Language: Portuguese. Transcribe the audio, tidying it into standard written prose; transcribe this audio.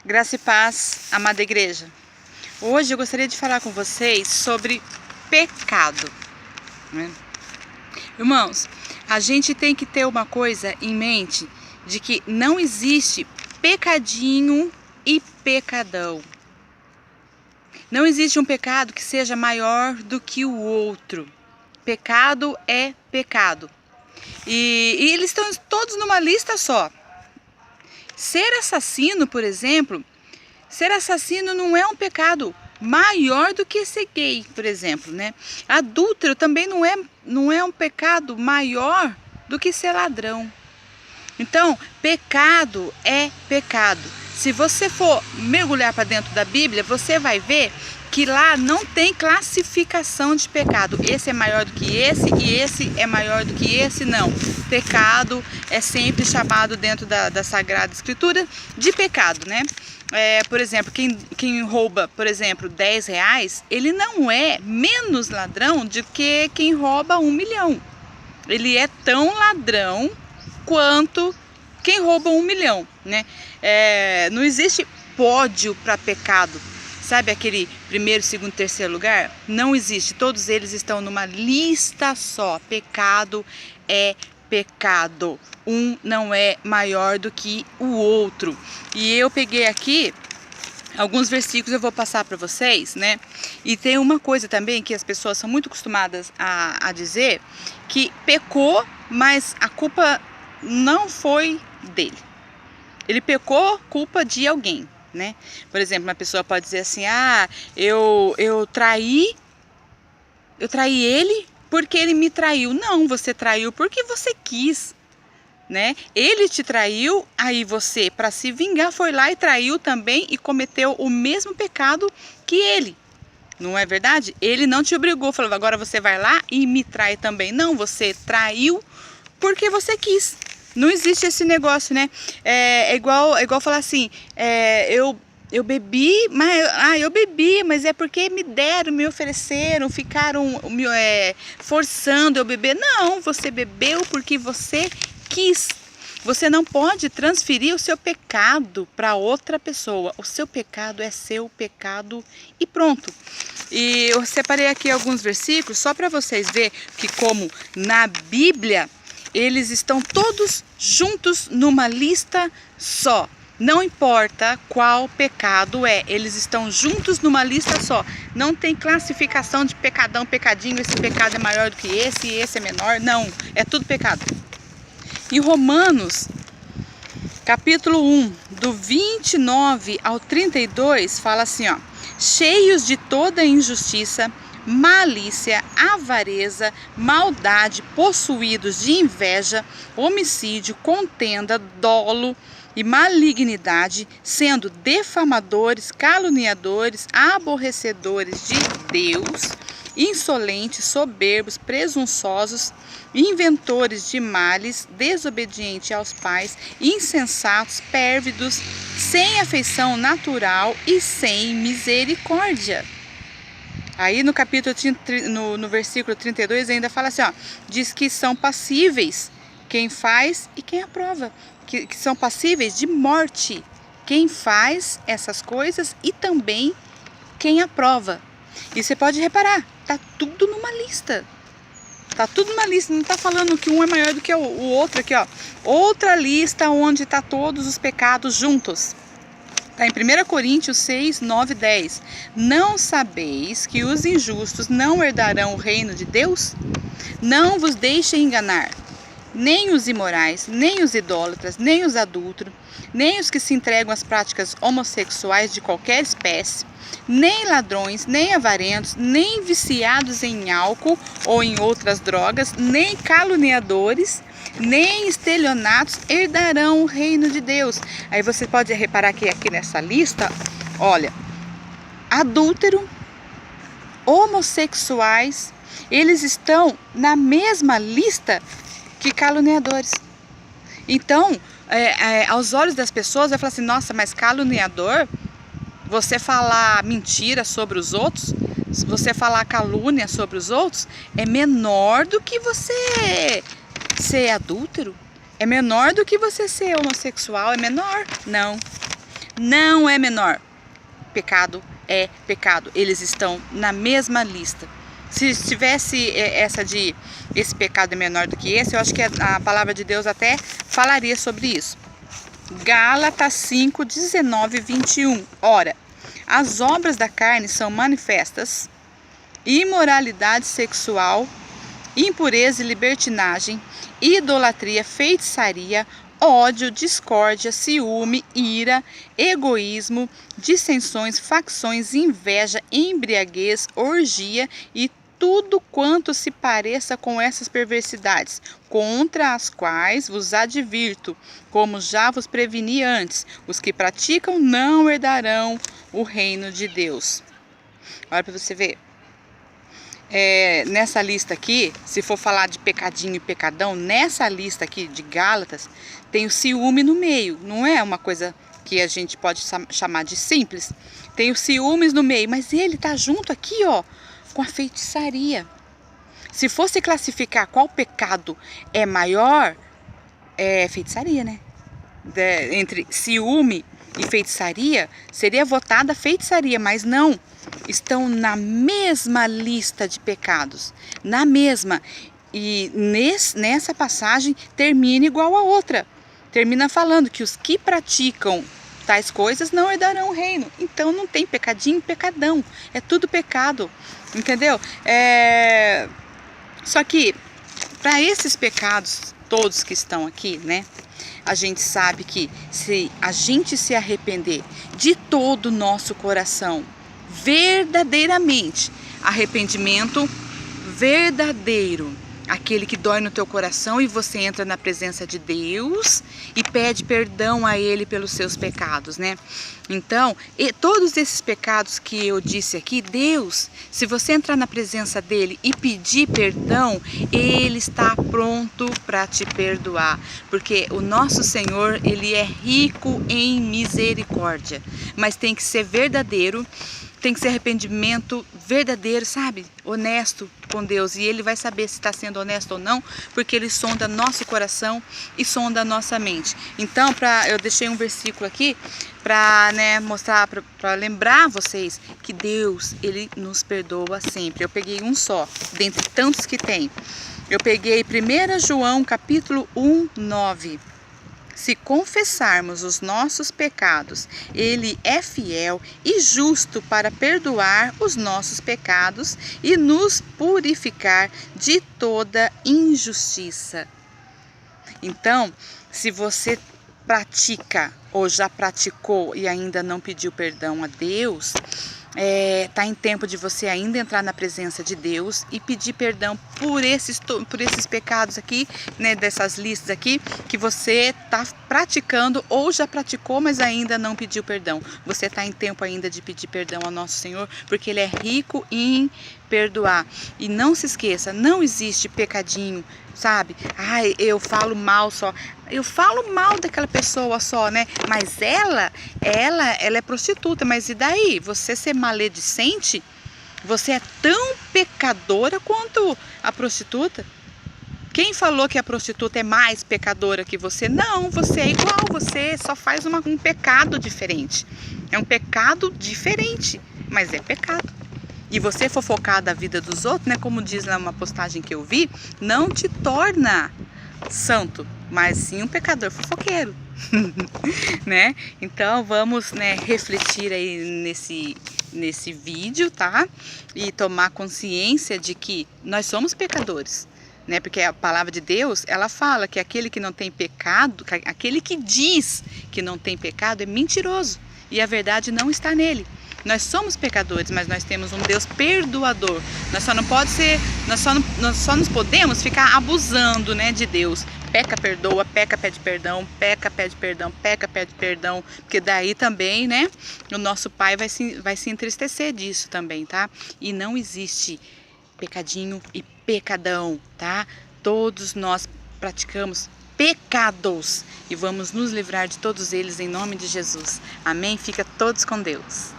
Graça e paz, amada igreja. Hoje eu gostaria de falar com vocês sobre pecado, né? Irmãos, a gente tem que ter uma coisa em mente, de que não existe pecadinho e pecadão. Não existe um pecado que seja maior do que o outro. Pecado é pecado. E eles estão todos numa lista só. Ser assassino, por exemplo, ser assassino não é um pecado maior do que ser gay, por exemplo, né? Adúltero também não é um pecado maior do que ser ladrão. Então, pecado é pecado. Se você for mergulhar para dentro da Bíblia, você vai ver que lá não tem classificação de pecado. Esse é maior do que esse e esse é maior do que esse, não. Pecado é sempre chamado dentro da Sagrada Escritura de pecado, né? Por exemplo, quem rouba, por exemplo, R$10, ele não é menos ladrão do que quem rouba 1 milhão. Ele é tão ladrão quanto quem rouba 1 milhão, né? Não existe pódio para pecado. Sabe aquele primeiro, segundo, terceiro lugar? Não existe. Todos eles estão numa lista só. Pecado é pecado. Um não é maior do que o outro. E eu peguei aqui alguns versículos, eu vou passar para vocês, né? E tem uma coisa também que as pessoas são muito acostumadas a dizer, que pecou, mas a culpa não foi dele. Ele pecou, culpa de alguém, né? Por exemplo, uma pessoa pode dizer assim: eu traí ele porque ele me traiu. Não, você traiu porque você quis, né? Ele te traiu, aí você, para se vingar, foi lá e traiu também e cometeu o mesmo pecado que ele. Não é verdade? Ele não te obrigou, falou: agora você vai lá e me trai também. Não, você traiu porque você quis. Não existe esse negócio, né? É igual falar assim: eu bebi, mas é porque me deram, me ofereceram, ficaram forçando eu beber. Não, você bebeu porque você quis. Você não pode transferir o seu pecado para outra pessoa. O seu pecado é seu pecado e pronto. E eu separei aqui alguns versículos só para vocês verem que, como na Bíblia, eles estão todos juntos numa lista só. Não importa qual pecado é, eles estão juntos numa lista só. Não tem classificação de pecadão, pecadinho, esse pecado é maior do que esse e esse é menor. Não, é tudo pecado. Em Romanos, capítulo 1, do 29 ao 32, fala assim, ó: cheios de toda injustiça, malícia, avareza, maldade, possuídos de inveja, homicídio, contenda, dolo e malignidade, sendo defamadores, caluniadores, aborrecedores de Deus, insolentes, soberbos, presunçosos, inventores de males, desobedientes aos pais, insensatos, pérfidos, sem afeição natural e sem misericórdia. Aí no capítulo, no versículo 32 ainda fala assim, ó: diz que são passíveis quem faz e quem aprova, que são passíveis de morte quem faz essas coisas e também quem aprova. E você pode reparar, tá tudo numa lista. Tá tudo numa lista, não tá falando que um é maior do que o outro aqui, ó. Outra lista onde tá todos os pecados juntos. Está em 1 Coríntios 6, 9 e 10. Não sabeis que os injustos não herdarão o reino de Deus? Não vos deixem enganar. Nem os imorais, nem os idólatras, nem os adúlteros, nem os que se entregam às práticas homossexuais de qualquer espécie, nem ladrões, nem avarentos, nem viciados em álcool ou em outras drogas, nem caluniadores, nem estelionatos herdarão o reino de Deus. Aí você pode reparar que aqui nessa lista, olha, adúltero, homossexuais, eles estão na mesma lista que caluniadores. Então, aos olhos das pessoas, vai falar assim: nossa, mas caluniador, você falar mentira sobre os outros, se você falar calúnia sobre os outros, é menor do que você ser adúltero, é menor do que você ser homossexual, é menor. Não. não é menor. Pecado é pecado. Eles estão na mesma lista. Se tivesse esse pecado é menor do que esse, eu acho que a palavra de Deus até falaria sobre isso. Gálatas 5, 19 e 21. Ora, as obras da carne são manifestas: imoralidade sexual, impureza e libertinagem, idolatria, feitiçaria, ódio, discórdia, ciúme, ira, egoísmo, dissensões, facções, inveja, embriaguez, orgia e tudo quanto se pareça com essas perversidades, contra as quais vos advirto, como já vos preveni antes: os que praticam não herdarão o reino de Deus. Olha para você ver. Nessa lista aqui, se for falar de pecadinho e pecadão, nessa lista aqui de Gálatas, tem o ciúme no meio. Não é uma coisa que a gente pode chamar de simples. Tem os ciúmes no meio, mas ele está junto aqui, ó, com a feitiçaria. Se fosse classificar qual pecado é maior, é feitiçaria, né? Entre ciúme e feitiçaria, seria votada feitiçaria, mas não. Estão na mesma lista de pecados, na mesma. E nessa passagem termina igual a outra. Termina falando que os que praticam tais coisas não herdarão o reino. Então não tem pecadinho, pecadão. É tudo pecado, entendeu? Só que para esses pecados todos que estão aqui, né? A gente sabe que se a gente se arrepender de todo o nosso coração, verdadeiramente, arrependimento verdadeiro, aquele que dói no teu coração, e você entra na presença de Deus e pede perdão a Ele pelos seus pecados, né? Então, todos esses pecados que eu disse aqui, Deus, se você entrar na presença dEle e pedir perdão, Ele está pronto para te perdoar, porque o nosso Senhor, Ele é rico em misericórdia, mas tem que ser verdadeiro. Tem que ser arrependimento verdadeiro, sabe? Honesto com Deus. E Ele vai saber se está sendo honesto ou não, porque Ele sonda nosso coração e sonda nossa mente. Então, eu deixei um versículo aqui para mostrar, para lembrar vocês que Deus, Ele nos perdoa sempre. Eu peguei um só, dentre tantos que tem. Eu peguei 1 João capítulo 1, 9. Se confessarmos os nossos pecados, Ele é fiel e justo para perdoar os nossos pecados e nos purificar de toda injustiça. Então, se você pratica ou já praticou e ainda não pediu perdão a Deus, tá em tempo de você ainda entrar na presença de Deus e pedir perdão por esses pecados aqui, né, dessas listas aqui, que você está praticando ou já praticou, mas ainda não pediu perdão. Você está em tempo ainda de pedir perdão ao nosso Senhor, porque Ele é rico em perdoar. E não se esqueça, não existe pecadinho, sabe? Ai, eu falo mal só. Eu falo mal daquela pessoa só, né? Mas ela é prostituta, mas e daí? Você ser maledicente? Você é tão pecadora quanto a prostituta? Quem falou que a prostituta é mais pecadora que você? Não, você é igual, você só faz um pecado diferente. É um pecado diferente, mas é pecado. E você fofocar da vida dos outros, né? Como diz lá uma postagem que eu vi, não te torna santo, mas sim um pecador fofoqueiro, né? Então vamos, né, refletir aí nesse vídeo, tá? E tomar consciência de que nós somos pecadores, né? Porque a palavra de Deus, ela fala que aquele que não tem pecado, aquele que diz que não tem pecado é mentiroso e a verdade não está nele. Nós somos pecadores, mas nós temos um Deus perdoador. Nós só nos podemos ficar abusando, né, de Deus. Peca, perdoa, peca, pede perdão, peca, pede perdão, peca, pede perdão, porque daí também, né, o nosso Pai vai se entristecer disso também, tá? E não existe pecadinho e pecadão, tá? Todos nós praticamos pecados e vamos nos livrar de todos eles em nome de Jesus. Amém? Fica todos com Deus.